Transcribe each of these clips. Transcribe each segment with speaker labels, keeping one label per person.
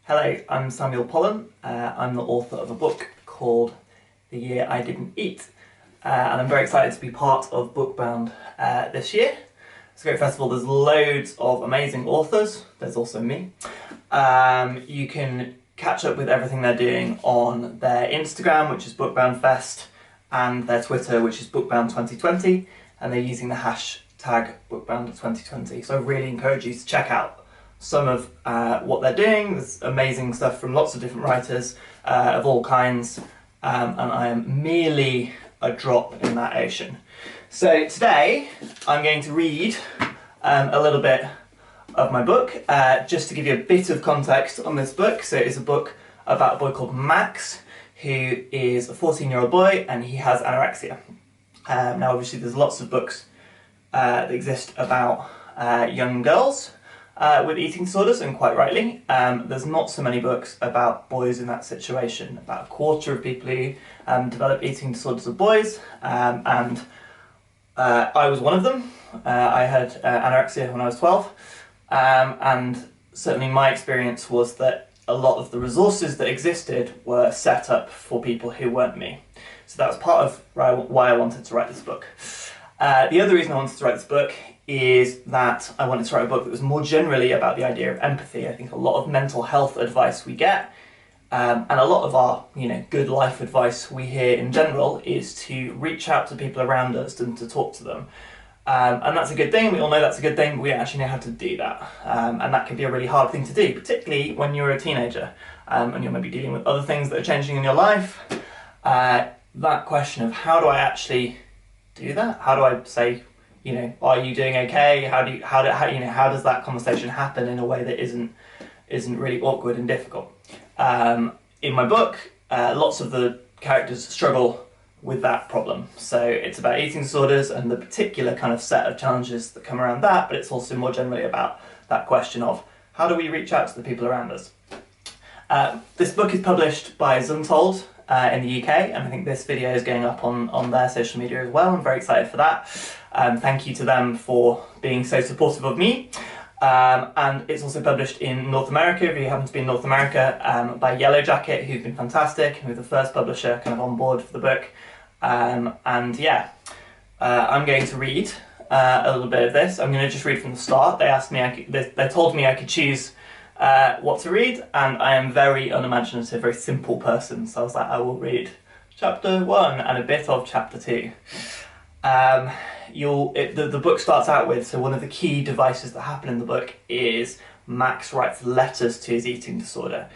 Speaker 1: Hello, I'm Samuel Pollen. I'm the author of a book called The Year I Didn't Eat, and I'm very excited to be part of Bookbound this year. It's a great festival. There's loads of amazing authors. There's also me. You can catch up with everything they're doing on their Instagram, which is Bookbound Fest, and their Twitter, which is Bookbound2020, and they're using the hashtag Bookbound2020. So I really encourage you to check out some of what they're doing. There's amazing stuff from lots of different writers of all kinds, and I am merely a drop in that ocean. So today I'm going to read a little bit of my book, just to give you a bit of context on this book. So it's a book about a boy called Max, who is a 14-year-old boy, and he has anorexia. Now obviously there's lots of books that exist about young girls with eating disorders, and quite rightly. There's not so many books about boys in that situation. About a quarter of people who develop eating disorders are boys, and I was one of them. I had anorexia when I was 12, and certainly my experience was that a lot of the resources that existed were set up for people who weren't me. So that was part of why I wanted to write this book. The other reason I wanted to write this book is that I wanted to write a book that was more generally about the idea of empathy. I think a lot of mental health advice we get, and a lot of our good life advice we hear in general, is to reach out to people around us and to talk to them. And that's a good thing, we all know that's a good thing, but we don't actually know how to do that. And that can be a really hard thing to do, particularly when you're a teenager, and you're maybe dealing with other things that are changing in your life. That question of how do I actually do that? How do I say, are you doing okay? How does that conversation happen in a way that isn't really awkward and difficult? In my book, lots of the characters struggle with that problem. So it's about eating disorders and the particular kind of set of challenges that come around that, but it's also more generally about that question of how do we reach out to the people around us? This book is published by Zuntold in the UK, and I think this video is going up on their social media as well. I'm very excited for that. Thank you to them for being so supportive of me. And it's also published in North America, if you happen to be in North America, by Yellow Jacket, who've been fantastic, who were the first publisher kind of on board for the book. I'm going to read a little bit of this. I'm going to just read from the start. They asked me, they told me I could choose what to read, and I am very unimaginative, very simple person, so I was like, I will read chapter 1 and a bit of chapter 2. The book starts out with, so one of the key devices that happen in the book is Max writes letters to his eating disorder.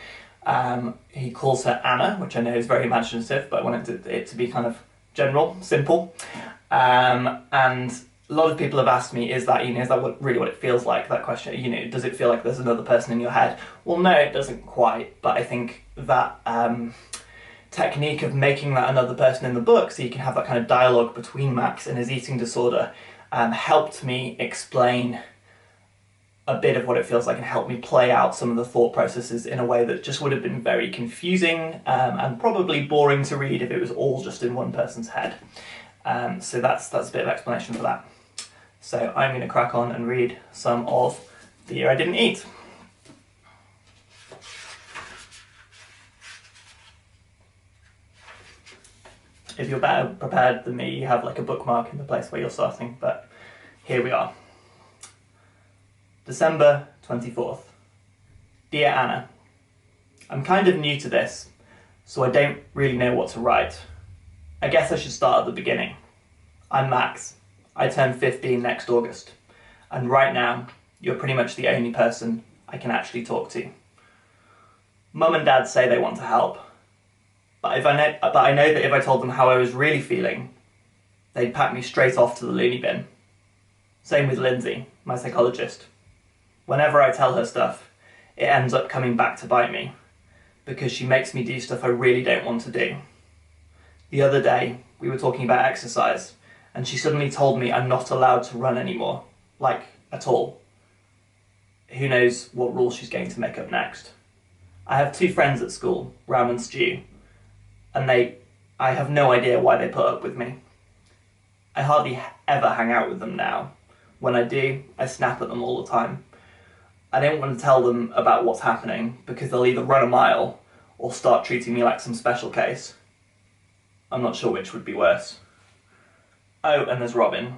Speaker 1: He calls her Anna, which I know is very imaginative, but I wanted it to be kind of general, simple. And a lot of people have asked me, is that really what it feels like, that question? Does it feel like there's another person in your head? Well, no, it doesn't quite, but I think that technique of making that another person in the book, so you can have that kind of dialogue between Max and his eating disorder, helped me explain a bit of what it feels like and helped me play out some of the thought processes in a way that just would have been very confusing and probably boring to read if it was all just in one person's head. So that's a bit of explanation for that. So I'm going to crack on and read some of The Year I Didn't Eat. If you're better prepared than me, you have like a bookmark in the place where you're starting, but here we are. December 24th. Dear Anna, I'm kind of new to this, so I don't really know what to write. I guess I should start at the beginning. I'm Max. I turn 15 next August, and right now, you're pretty much the only person I can actually talk to. Mum and Dad say they want to help, but I know that if I told them how I was really feeling, they'd pack me straight off to the loony bin. Same with Lindsay, my psychologist. Whenever I tell her stuff, it ends up coming back to bite me, because she makes me do stuff I really don't want to do. The other day, we were talking about exercise, and she suddenly told me I'm not allowed to run anymore, like, at all. Who knows what rules she's going to make up next. I have 2 friends at school, Ram and Stu, and I have no idea why they put up with me. I hardly ever hang out with them now. When I do, I snap at them all the time. I don't want to tell them about what's happening because they'll either run a mile or start treating me like some special case. I'm not sure which would be worse. Oh, and there's Robin.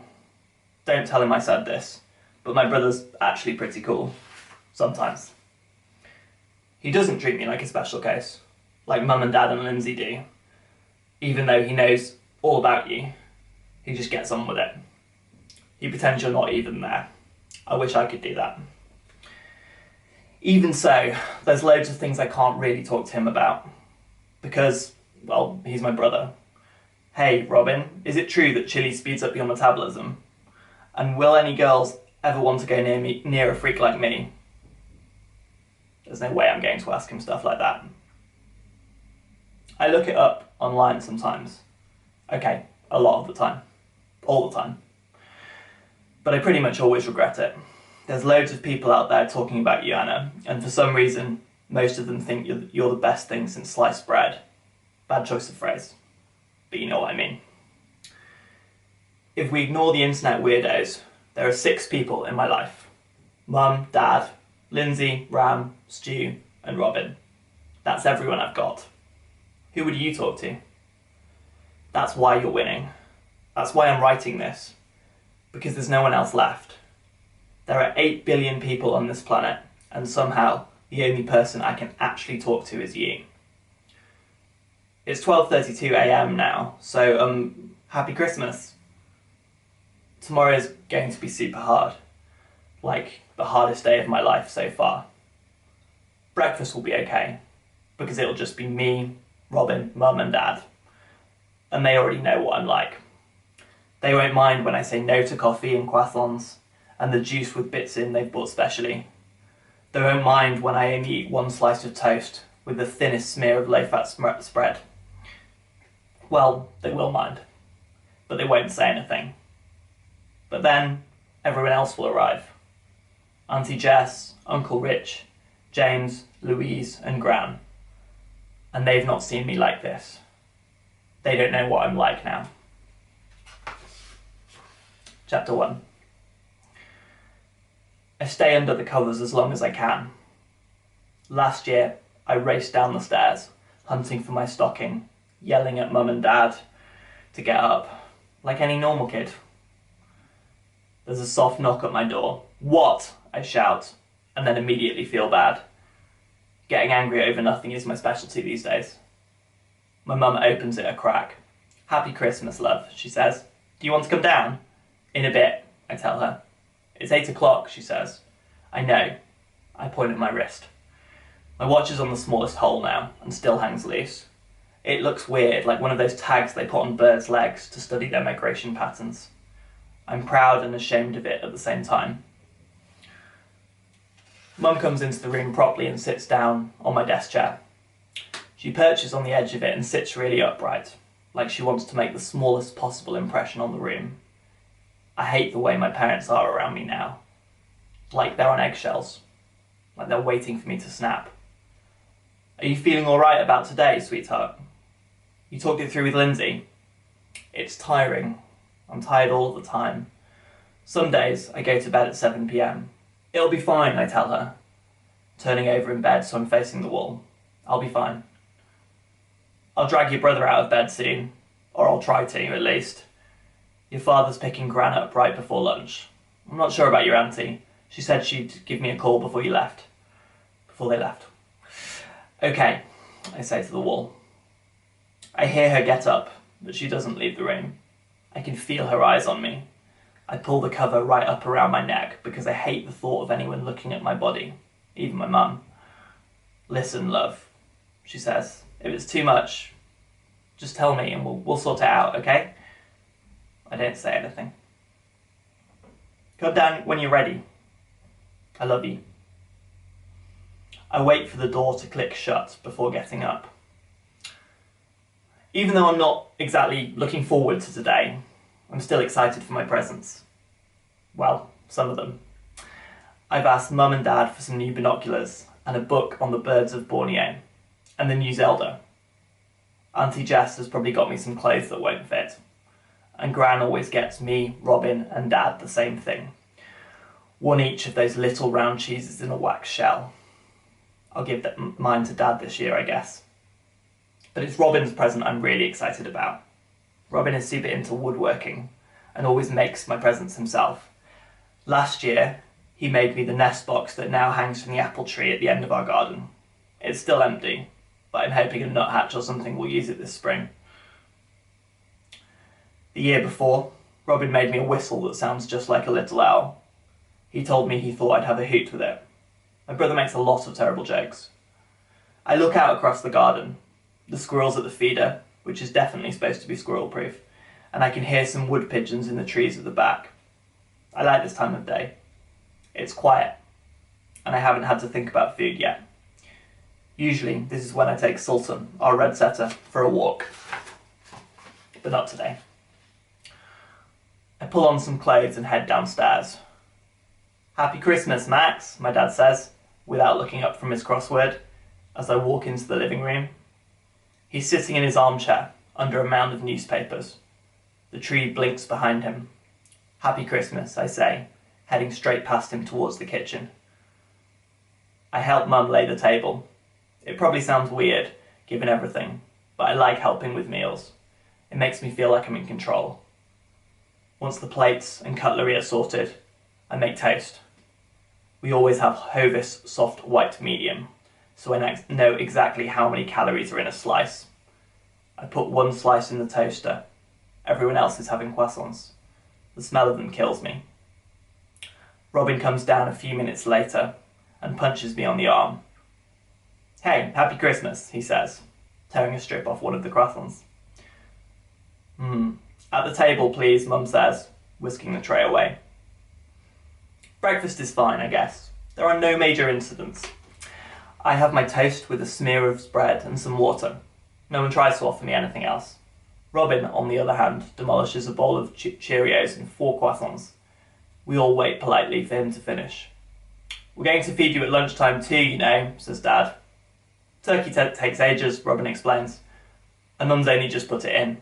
Speaker 1: Don't tell him I said this, but my brother's actually pretty cool. Sometimes. He doesn't treat me like a special case, like Mum and Dad and Lindsay do. Even though he knows all about you, he just gets on with it. He pretends you're not even there. I wish I could do that. Even so, there's loads of things I can't really talk to him about. Because, well, he's my brother. Hey, Robin, is it true that chili speeds up your metabolism? And will any girls ever want to go near a freak like me? There's no way I'm going to ask him stuff like that. I look it up online sometimes. Okay, a lot of the time. All the time. But I pretty much always regret it. There's loads of people out there talking about you, Anna, and for some reason, most of them think you're the best thing since sliced bread. Bad choice of phrase, but you know what I mean. If we ignore the internet weirdos, there are 6 people in my life. Mum, Dad, Lindsay, Ram, Stu, and Robin. That's everyone I've got. Who would you talk to? That's why you're winning. That's why I'm writing this. Because there's no one else left. There are 8 billion people on this planet, and somehow the only person I can actually talk to is you. It's 12:32 AM now, so happy Christmas. Tomorrow is going to be super hard. Like the hardest day of my life so far. Breakfast will be okay, because it'll just be me, Robin, Mum and Dad. And they already know what I'm like. They won't mind when I say no to coffee and croissants, and the juice with bits in they've bought specially. They won't mind when I only eat 1 slice of toast with the thinnest smear of low-fat spread. Well, they will mind, but they won't say anything. But then, everyone else will arrive. Auntie Jess, Uncle Rich, James, Louise and Gran. And they've not seen me like this. They don't know what I'm like now. Chapter 1. I stay under the covers as long as I can. Last year, I raced down the stairs, hunting for my stocking, yelling at Mum and Dad to get up, like any normal kid. There's a soft knock at my door. What? I shout, and then immediately feel bad. Getting angry over nothing is my specialty these days. My mum opens it a crack. Happy Christmas, love, she says. Do you want to come down? In a bit, I tell her. It's 8 o'clock, she says. I know. I point at my wrist. My watch is on the smallest hole now, and still hangs loose. It looks weird, like one of those tags they put on birds' legs to study their migration patterns. I'm proud and ashamed of it at the same time. Mum comes into the room properly and sits down on my desk chair. She perches on the edge of it and sits really upright, like she wants to make the smallest possible impression on the room. I hate the way my parents are around me now. Like they're on eggshells. Like they're waiting for me to snap. Are you feeling alright about today, sweetheart? You talked it through with Lindsay? It's tiring. I'm tired all the time. Some days I go to bed at 7 PM. It'll be fine, I tell her, turning over in bed so I'm facing the wall. I'll be fine. I'll drag your brother out of bed soon, or I'll try to, at least. Your father's picking Gran up right before lunch. I'm not sure about your auntie. She said she'd give me a call before they left. Okay, I say to the wall. I hear her get up, but she doesn't leave the room. I can feel her eyes on me. I pull the cover right up around my neck because I hate the thought of anyone looking at my body, even my mum. Listen, love, she says. If it's too much, just tell me and we'll sort it out, okay? I don't say anything. Come down when you're ready. I love you. I wait for the door to click shut before getting up. Even though I'm not exactly looking forward to today, I'm still excited for my presents. Well, some of them. I've asked Mum and Dad for some new binoculars and a book on the birds of Borneo, and the new Zelda. Auntie Jess has probably got me some clothes that won't fit, and Gran always gets me, Robin and Dad the same thing. one each of those little round cheeses in a wax shell. I'll give mine to Dad this year, I guess. But it's Robin's present I'm really excited about. Robin is super into woodworking and always makes my presents himself. Last year, he made me the nest box that now hangs from the apple tree at the end of our garden. It's still empty, but I'm hoping a nuthatch or something will use it this spring. The year before, Robin made me a whistle that sounds just like a little owl. He told me he thought I'd have a hoot with it. My brother makes a lot of terrible jokes. I look out across the garden, the squirrels at the feeder, which is definitely supposed to be squirrel-proof, and I can hear some wood pigeons in the trees at the back. I like this time of day. It's quiet, and I haven't had to think about food yet. Usually, this is when I take Sultan, our red setter, for a walk. But not today. I pull on some clothes and head downstairs. "Happy Christmas, Max," my dad says, without looking up from his crossword, as I walk into the living room. He's sitting in his armchair, under a mound of newspapers. The tree blinks behind him. "Happy Christmas," I say, heading straight past him towards the kitchen. I help Mum lay the table. It probably sounds weird, given everything, but I like helping with meals. It makes me feel like I'm in control. Once the plates and cutlery are sorted, I make toast. We always have Hovis soft white medium, so I know exactly how many calories are in a slice. I put one slice in the toaster. Everyone else is having croissants. The smell of them kills me. Robin comes down a few minutes later and punches me on the arm. "Hey, happy Christmas," he says, tearing a strip off one of the croissants. "At the table, please," Mum says, whisking the tray away. Breakfast is fine, I guess. There are no major incidents. I have my toast with a smear of bread and some water. No one tries to offer me anything else. Robin, on the other hand, demolishes a bowl of Cheerios and 4 croissants. We all wait politely for him to finish. "We're going to feed you at lunchtime too, you know," says Dad. "Turkey takes ages," Robin explains, and Mum's only just put it in.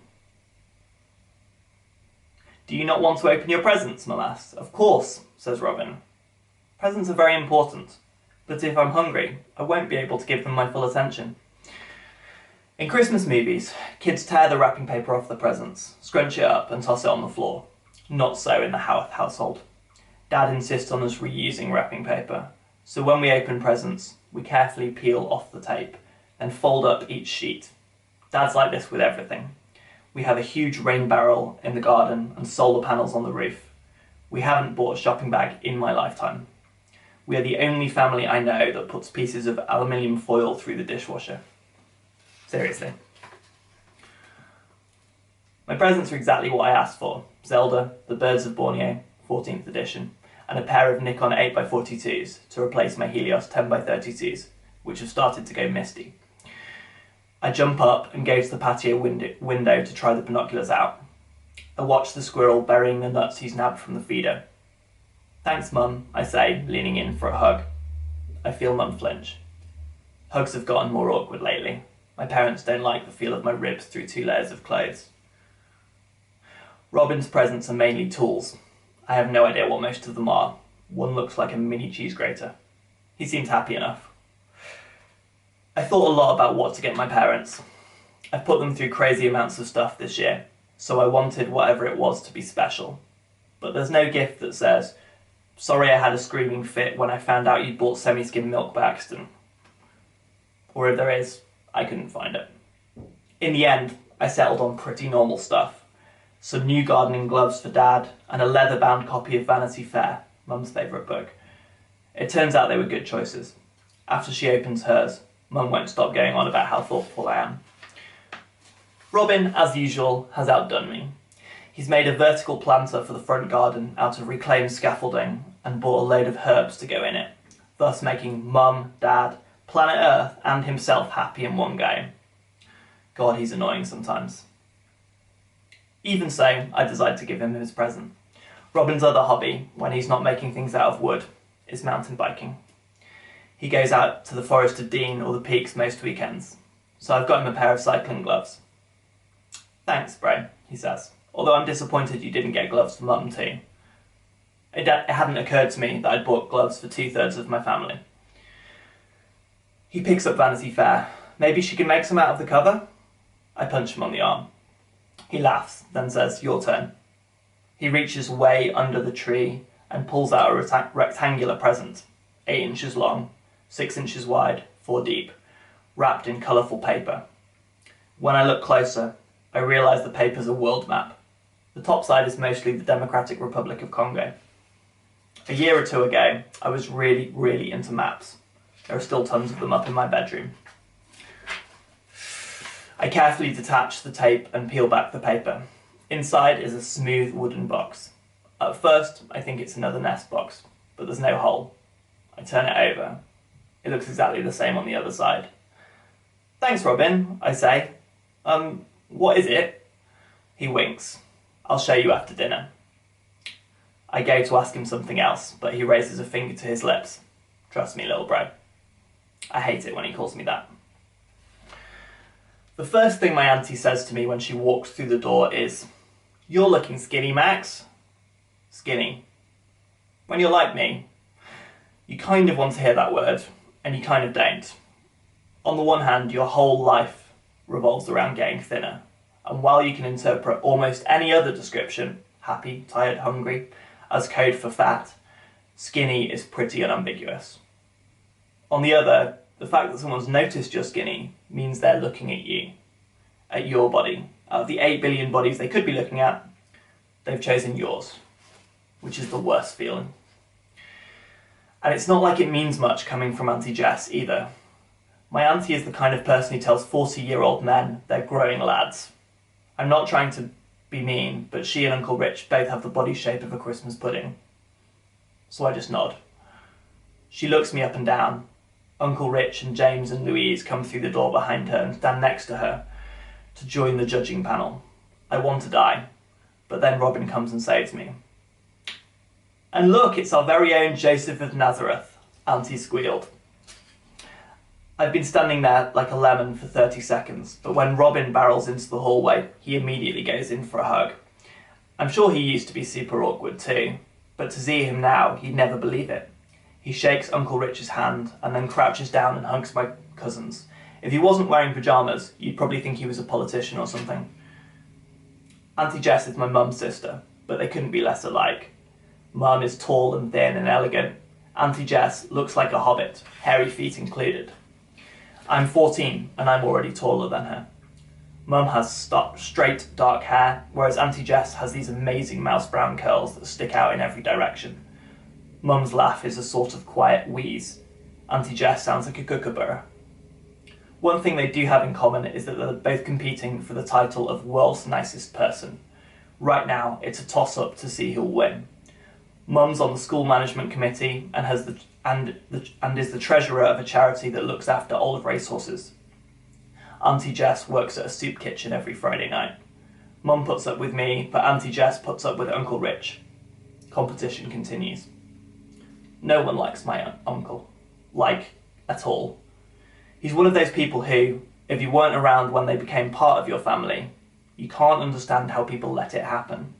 Speaker 1: "Do you not want to open your presents?" Mum asks. "Of course," says Robin. "Presents are very important, but if I'm hungry, I won't be able to give them my full attention." In Christmas movies, kids tear the wrapping paper off the presents, scrunch it up and toss it on the floor. Not so in the Howarth household. Dad insists on us reusing wrapping paper, so when we open presents, we carefully peel off the tape and fold up each sheet. Dad's like this with everything. We have a huge rain barrel in the garden and solar panels on the roof. We haven't bought a shopping bag in my lifetime. We are the only family I know that puts pieces of aluminium foil through the dishwasher. Seriously. My presents are exactly what I asked for. Zelda, The Birds of Borneo, 14th edition, and a pair of Nikon 8x42s to replace my Helios 10x32s, which have started to go misty. I jump up and go to the patio window to try the binoculars out. I watch the squirrel burying the nuts he's nabbed from the feeder. "Thanks, Mum," I say, leaning in for a hug. I feel Mum flinch. Hugs have gotten more awkward lately. My parents don't like the feel of my ribs through 2 layers of clothes. Robin's presents are mainly tools. I have no idea what most of them are. One looks like a mini cheese grater. He seems happy enough. I thought a lot about what to get my parents. I've put them through crazy amounts of stuff this year, so I wanted whatever it was to be special. But there's no gift that says, "Sorry I had a screaming fit when I found out you'd bought semi-skim milk by accident." Or if there is, I couldn't find it. In the end, I settled on pretty normal stuff. Some new gardening gloves for Dad, and a leather-bound copy of Vanity Fair, Mum's favourite book. It turns out they were good choices. After she opens hers, Mum won't stop going on about how thoughtful I am. Robin, as usual, has outdone me. He's made a vertical planter for the front garden out of reclaimed scaffolding and bought a load of herbs to go in it, thus making Mum, Dad, planet Earth and himself happy in one go. God, he's annoying sometimes. Even so, I decide to give him his present. Robin's other hobby, when he's not making things out of wood, is mountain biking. He goes out to the Forest of Dean or the Peaks most weekends, so I've got him a pair of cycling gloves. "Thanks, bro," he says, although I'm disappointed you didn't get gloves for Mum too. It hadn't occurred to me that I'd bought gloves for 2/3 of my family. He picks up Vanity Fair. Maybe she can make some out of the cover? I punch him on the arm. He laughs, then says, your turn. He reaches way under the tree and pulls out a rectangular present, 8 inches long, 6 inches wide, 4 deep, wrapped in colourful paper. When I look closer, I realise the paper's a world map. The top side is mostly the Democratic Republic of Congo. A year or two ago, I was really into maps. There are still tons of them up in my bedroom. I carefully detach the tape and peel back the paper. Inside is a smooth wooden box. At first, I think it's another nest box, but there's no hole. I turn it over. It looks exactly the same on the other side. Thanks, Robin, I say. What is it? He winks. I'll show you after dinner. I go to ask him something else, but he raises a finger to his lips. Trust me, little bro. I hate it when he calls me that. The first thing my auntie says to me when she walks through the door is, you're looking skinny, Max. Skinny. When you're like me, you kind of want to hear that word, and you kind of don't. On the one hand, your whole life revolves around getting thinner, and while you can interpret almost any other description, happy, tired, hungry, as code for fat, skinny is pretty unambiguous. On the other, the fact that someone's noticed you're skinny means they're looking at you, at your body. Out of the 8 billion bodies they could be looking at, they've chosen yours, which is the worst feeling. And it's not like it means much coming from Auntie Jess either. My auntie is the kind of person who tells 40-year-old men they're growing lads. I'm not trying to be mean, but she and Uncle Rich both have the body shape of a Christmas pudding. So I just nod. She looks me up and down. Uncle Rich and James and Louise come through the door behind her and stand next to her to join the judging panel. I want to die, but then Robin comes and saves me. And look, it's our very own Joseph of Nazareth, Auntie squealed. I've been standing there like a lemon for 30 seconds, but when Robin barrels into the hallway, he immediately goes in for a hug. I'm sure he used to be super awkward too, but to see him now, he'd never believe it. He shakes Uncle Rich's hand and then crouches down and hugs my cousins. If he wasn't wearing pyjamas, you'd probably think he was a politician or something. Auntie Jess is my mum's sister, but they couldn't be less alike. Mum is tall and thin and elegant. Auntie Jess looks like a hobbit, hairy feet included. I'm 14 and I'm already taller than her. Mum has straight dark hair, whereas Auntie Jess has these amazing mouse brown curls that stick out in every direction. Mum's laugh is a sort of quiet wheeze. Auntie Jess sounds like a kookaburra. One thing they do have in common is that they're both competing for the title of world's nicest person. Right now, it's a toss-up to see who'll win. Mum's on the school management committee and is the treasurer of a charity that looks after old racehorses. Auntie Jess works at a soup kitchen every Friday night. Mum puts up with me, but Auntie Jess puts up with Uncle Rich. Competition continues. No one likes my uncle. At all. He's one of those people who, if you weren't around when they became part of your family, you can't understand how people let it happen.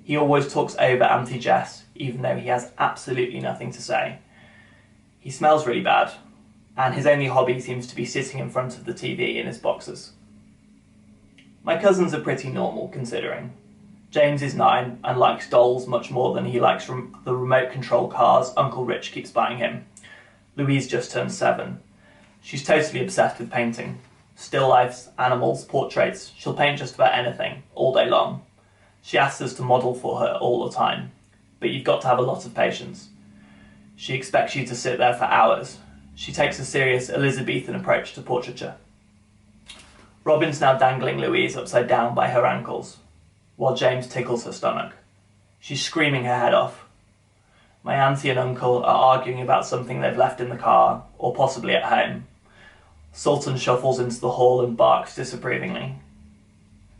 Speaker 1: He always talks over Auntie Jess, even though he has absolutely nothing to say. He smells really bad, and his only hobby seems to be sitting in front of the TV in his boxers. My cousins are pretty normal, considering. James is 9 and likes dolls much more than he likes the remote control cars Uncle Rich keeps buying him. Louise just turned 7. She's totally obsessed with painting. Still lifes, animals, portraits. She'll paint just about anything, all day long. She asks us to model for her all the time, but you've got to have a lot of patience. She expects you to sit there for hours. She takes a serious Elizabethan approach to portraiture. Robin's now dangling Louise upside down by her ankles, while James tickles her stomach. She's screaming her head off. My auntie and uncle are arguing about something they've left in the car, or possibly at home. Sultan shuffles into the hall and barks disapprovingly.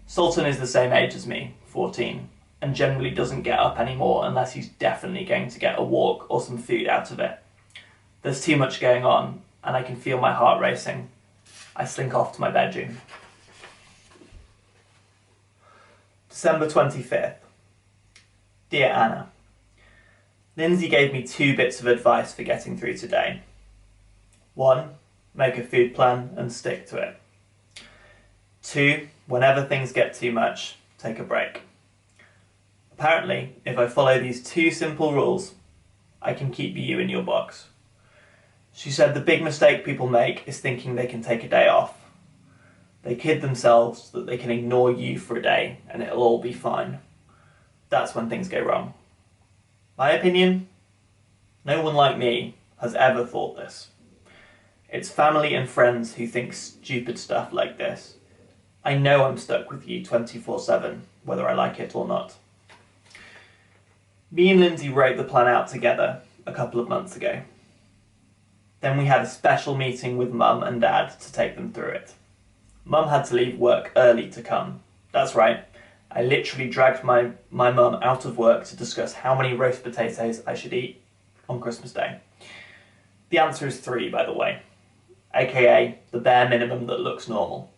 Speaker 1: Sultan is the same age as me, 14, and generally doesn't get up anymore unless he's definitely going to get a walk or some food out of it. There's too much going on, and I can feel my heart racing. I slink off to my bedroom. December 25th. Dear Anna, Lindsay gave me 2 bits of advice for getting through today. 1, make a food plan and stick to it. 2, whenever things get too much, take a break. Apparently, if I follow these 2 simple rules, I can keep you in your box. She said the big mistake people make is thinking they can take a day off. They kid themselves that they can ignore you for a day and it'll all be fine. That's when things go wrong. My opinion? No one like me has ever thought this. It's family and friends who think stupid stuff like this. I know I'm stuck with you 24/7, whether I like it or not. Me and Lindsay wrote the plan out together a couple of months ago. Then we had a special meeting with Mum and Dad to take them through it. Mum had to leave work early to come. That's right, I literally dragged my mum out of work to discuss how many roast potatoes I should eat on Christmas Day. The answer is 3, by the way, aka the bare minimum that looks normal.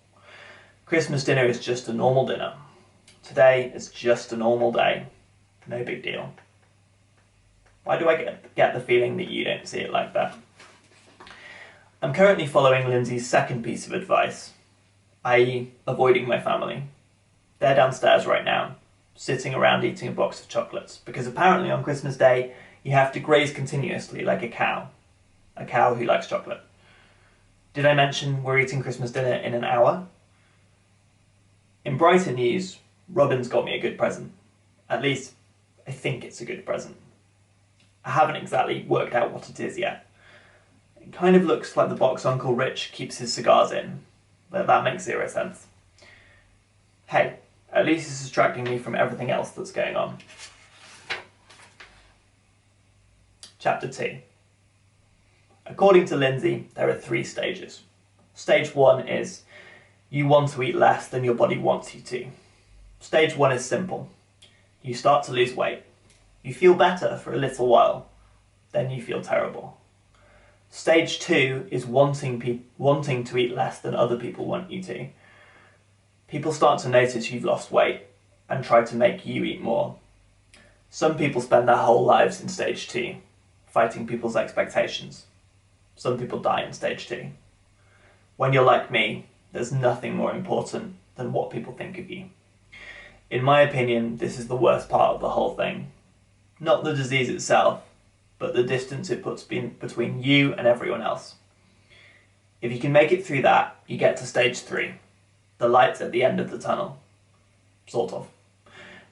Speaker 1: Christmas dinner is just a normal dinner. Today is just a normal day. No big deal. Why do I get the feeling that you don't see it like that? I'm currently following Lindsay's second piece of advice, i.e. avoiding my family. They're downstairs right now, sitting around eating a box of chocolates, because apparently on Christmas Day you have to graze continuously like a cow who likes chocolate. Did I mention we're eating Christmas dinner in an hour? In brighter news, Robin's got me a good present. At least, I think it's a good present. I haven't exactly worked out what it is yet. It kind of looks like the box Uncle Rich keeps his cigars in, but that makes 0 sense. Hey, at least it's distracting me from everything else that's going on. Chapter 2. According to Lindsay, there are 3 stages. Stage 1 is, you want to eat less than your body wants you to. Stage 1 is simple. You start to lose weight. You feel better for a little while, then you feel terrible. Stage 2 is wanting to eat less than other people want you to. People start to notice you've lost weight and try to make you eat more. Some people spend their whole lives in stage 2, fighting people's expectations. Some people die in stage 2. When you're like me, there's nothing more important than what people think of you. In my opinion, this is the worst part of the whole thing. Not the disease itself, but the distance it puts between you and everyone else. If you can make it through that, you get to stage 3, the light at the end of the tunnel. Sort of.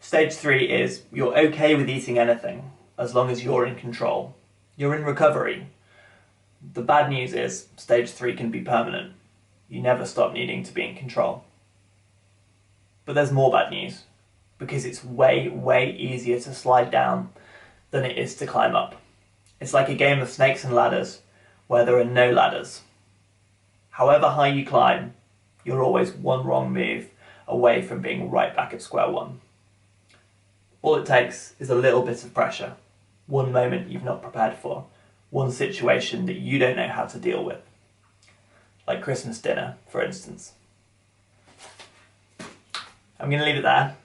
Speaker 1: Stage 3 is, you're okay with eating anything, as long as you're in control. You're in recovery. The bad news is, stage 3 can be permanent. You never stop needing to be in control. But there's more bad news, because it's way, way easier to slide down than it is to climb up. It's like a game of snakes and ladders, where there are no ladders. However high you climb, you're always one wrong move away from being right back at square one. All it takes is a little bit of pressure, one moment you've not prepared for, one situation that you don't know how to deal with. Like Christmas dinner, for instance. I'm going to leave it there.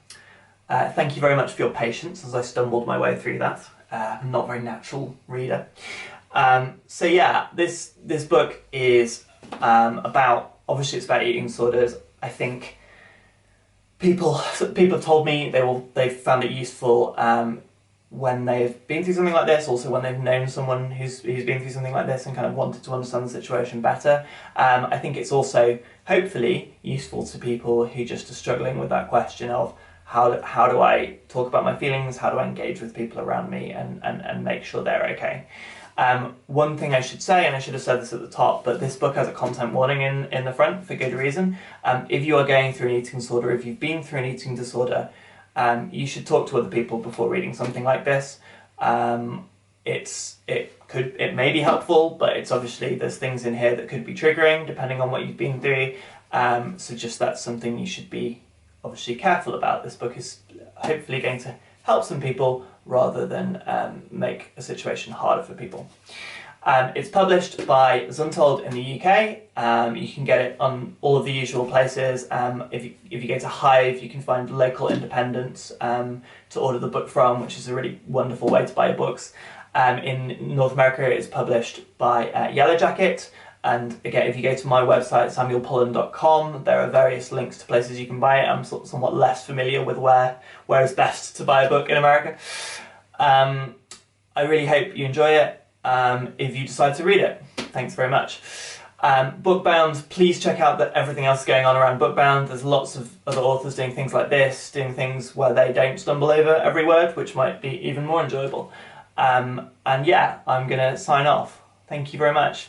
Speaker 1: Thank you very much for your patience as I stumbled my way through that. I'm not a very natural reader. So yeah, this book is obviously it's about eating disorders. I think people have told me they've found it useful when they've been through something like this, also when they've known someone who's been through something like this and kind of wanted to understand the situation better. I think it's also hopefully useful to people who just are struggling with that question of how do I talk about my feelings, how do I engage with people around me and make sure they're okay. One thing I should say, and I should have said this at the top, but this book has a content warning in the front for good reason. If you are going through an eating disorder, if you've been through an eating disorder, you should talk to other people before reading something like this. It may be helpful, but it's obviously, there's things in here that could be triggering depending on what you've been through. So just that's something you should be obviously careful about. This book is hopefully going to help some people rather than make a situation harder for people. It's published by Zuntold in the UK. You can get it on all of the usual places. If you go to Hive, you can find local independents to order the book from, which is a really wonderful way to buy your books. In North America, it's published by Yellow Jacket. And again, if you go to my website, samuelpollen.com, there are various links to places you can buy it. I'm somewhat less familiar with where it's best to buy a book in America. I really hope you enjoy it. If you decide to read it. Thanks very much. Bookbound, please check out everything else going on around Bookbound. There's lots of other authors doing things like this, doing things where they don't stumble over every word, which might be even more enjoyable. And yeah, I'm going to sign off. Thank you very much.